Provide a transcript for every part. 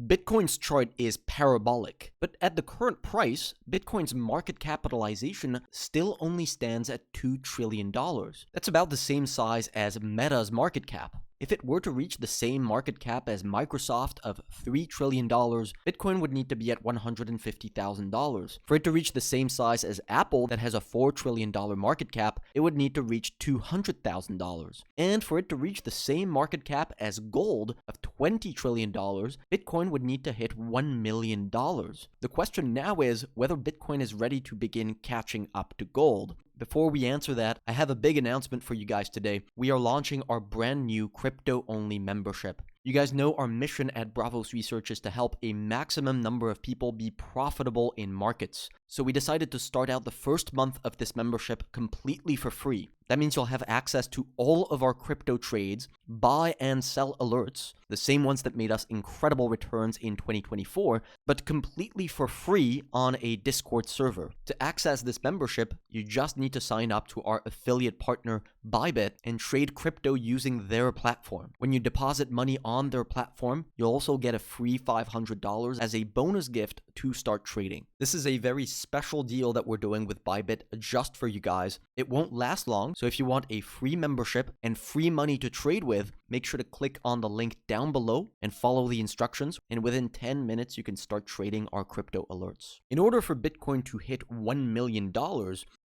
Bitcoin's chart is parabolic, but at the current price, Bitcoin's market capitalization still only stands at $2 trillion. That's about the same size as Meta's market cap. If it were to reach the same market cap as Microsoft of $3 trillion, Bitcoin would need to be at $150,000. For it to reach the same size as Apple that has a $4 trillion market cap, it would need to reach $200,000. And for it to reach the same market cap as gold of $20 trillion, Bitcoin would need to hit $1 million. The question now is whether Bitcoin is ready to begin catching up to gold. Before we answer that, I have a big announcement for you guys today. We are launching our brand new crypto-only membership. You guys know our mission at Bravos Research is to help a maximum number of people be profitable in markets. So we decided to start out the first month of this membership completely for free. That means you'll have access to all of our crypto trades, buy and sell alerts, the same ones that made us incredible returns in 2024, but completely for free on a Discord server. To access this membership, you just need to sign up to our affiliate partner, Bybit, and trade crypto using their platform. When you deposit money on their platform, you'll also get a free $500 as a bonus gift to start trading. This is a very special deal that we're doing with Bybit just for you guys. It won't last long, so if you want a free membership and free money to trade with, make sure to click on the link down below and follow the instructions, and within 10 minutes you can start trading our crypto alerts. In order for Bitcoin to hit $1 million,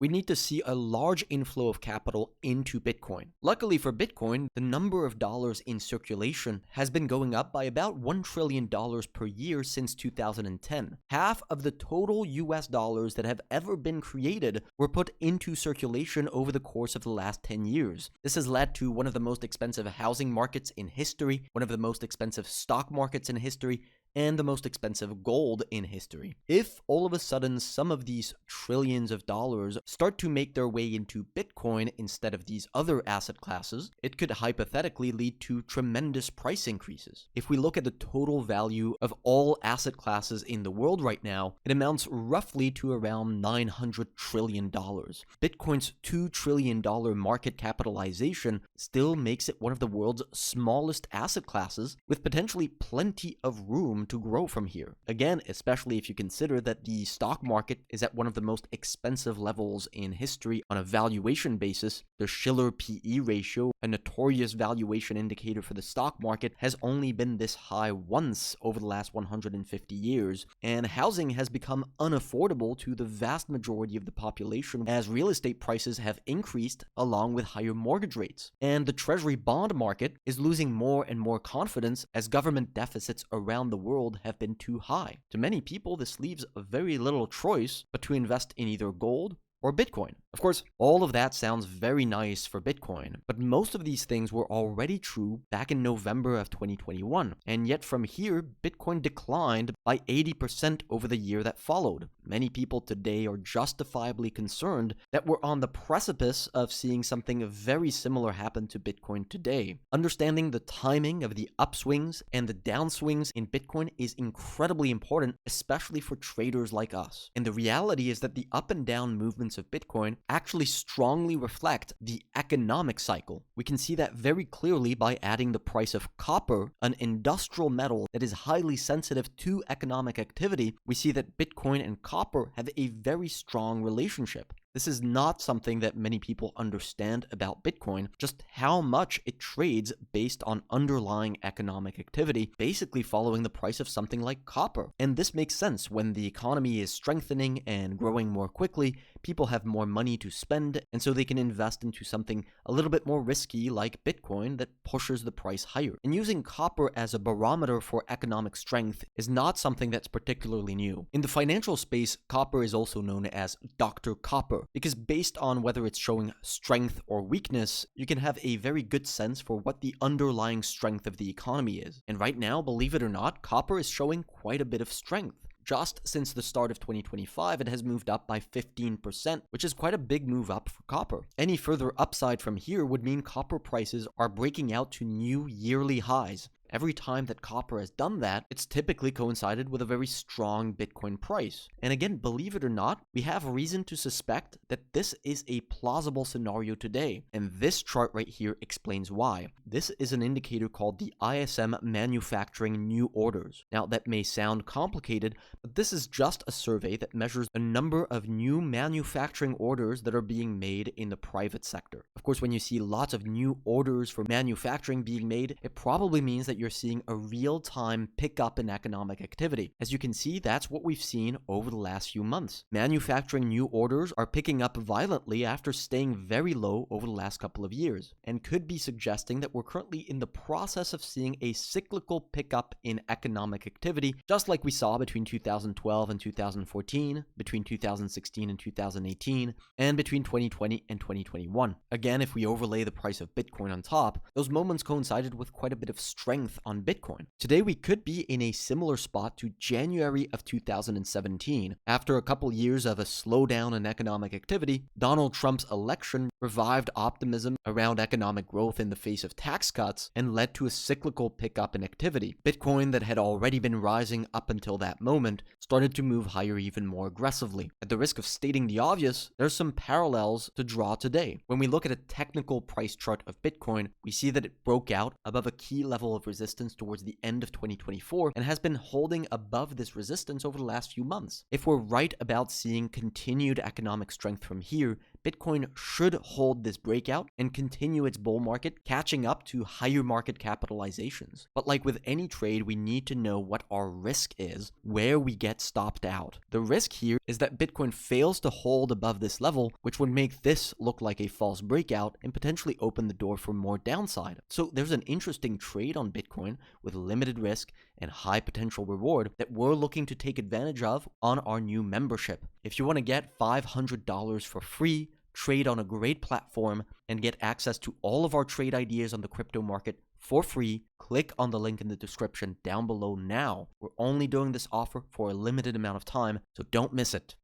we need to see a large inflow of capital into Bitcoin. Luckily for Bitcoin, the number of dollars in circulation has been going up by about $1 trillion per year since 2010. Half of the total US dollars that have ever been created were put into circulation over the course of the last 10 years. This has led to one of the most expensive housing markets in history, one of the most expensive stock markets in history, and the most expensive gold in history. If all of a sudden some of these trillions of dollars start to make their way into Bitcoin instead of these other asset classes, it could hypothetically lead to tremendous price increases. If we look at the total value of all asset classes in the world right now, it amounts roughly to around $900 trillion. Bitcoin's $2 trillion market capitalization still makes it one of the world's smallest asset classes, with potentially plenty of room to grow from here. Again, especially if you consider that the stock market is at one of the most expensive levels in history on a valuation basis. The Shiller PE ratio, a notorious valuation indicator for the stock market, has only been this high once over the last 150 years, and housing has become unaffordable to the vast majority of the population as real estate prices have increased along with higher mortgage rates. And the treasury bond market is losing more and more confidence as government deficits around the world have been too high. To many people, this leaves very little choice but to invest in either gold or Bitcoin. Of course, all of that sounds very nice for Bitcoin, but most of these things were already true back in November of 2021, and yet from here, Bitcoin declined by 80% over the year that followed. Many people today are justifiably concerned that we're on the precipice of seeing something very similar happen to Bitcoin today. Understanding the timing of the upswings and the downswings in Bitcoin is incredibly important, especially for traders like us. And the reality is that the up and down movements of Bitcoin actually strongly reflect the economic cycle. We can see that very clearly by adding the price of copper, an industrial metal that is highly sensitive to economic activity. We see that Bitcoin and copper have a very strong relationship. This is not something that many people understand about Bitcoin, just how much it trades based on underlying economic activity, basically following the price of something like copper. And this makes sense. When the economy is strengthening and growing more quickly, people have more money to spend, and so they can invest into something a little bit more risky like Bitcoin that pushes the price higher. And using copper as a barometer for economic strength is not something that's particularly new. In the financial space, copper is also known as Dr. Copper, because based on whether it's showing strength or weakness, you can have a very good sense for what the underlying strength of the economy is. And right now, believe it or not, copper is showing quite a bit of strength. Just since the start of 2025, it has moved up by 15%, which is quite a big move up for copper. Any further upside from here would mean copper prices are breaking out to new yearly highs. every time that copper has done that, it's typically coincided with a very strong Bitcoin price. And again, believe it or not, we have reason to suspect that this is a plausible scenario today. And this chart right here explains why. This is an indicator called the ISM Manufacturing New Orders. Now, that may sound complicated, but this is just a survey that measures a number of new manufacturing orders that are being made in the private sector. Of course, when you see lots of new orders for manufacturing being made, it probably means that you're seeing a real-time pickup in economic activity. As you can see, that's what we've seen over the last few months. Manufacturing new orders are picking up violently after staying very low over the last couple of years, and could be suggesting that we're currently in the process of seeing a cyclical pickup in economic activity, just like we saw between 2012 and 2014, between 2016 and 2018, and between 2020 and 2021. Again, if we overlay the price of Bitcoin on top, those moments coincided with quite a bit of strength on Bitcoin. Today, we could be in a similar spot to January of 2017. After a couple years of a slowdown in economic activity, Donald Trump's election revived optimism around economic growth in the face of tax cuts and led to a cyclical pickup in activity. Bitcoin, that had already been rising up until that moment, started to move higher even more aggressively. At the risk of stating the obvious, there's some parallels to draw today. When we look at a technical price chart of Bitcoin, we see that it broke out above a key level of resistance towards the end of 2024 and has been holding above this resistance over the last few months. If we're right about seeing continued economic strength from here, Bitcoin should hold this breakout and continue its bull market, catching up to higher market capitalizations. But like with any trade, we need to know what our risk is, where we get stopped out. The risk here is that Bitcoin fails to hold above this level, which would make this look like a false breakout and potentially open the door for more downside. So there's an interesting trade on Bitcoin with limited risk and high potential reward that we're looking to take advantage of on our new membership. If you want to get $500 for free, trade on a great platform, and get access to all of our trade ideas on the crypto market for free, click on the link in the description down below now. We're only doing this offer for a limited amount of time, so don't miss it.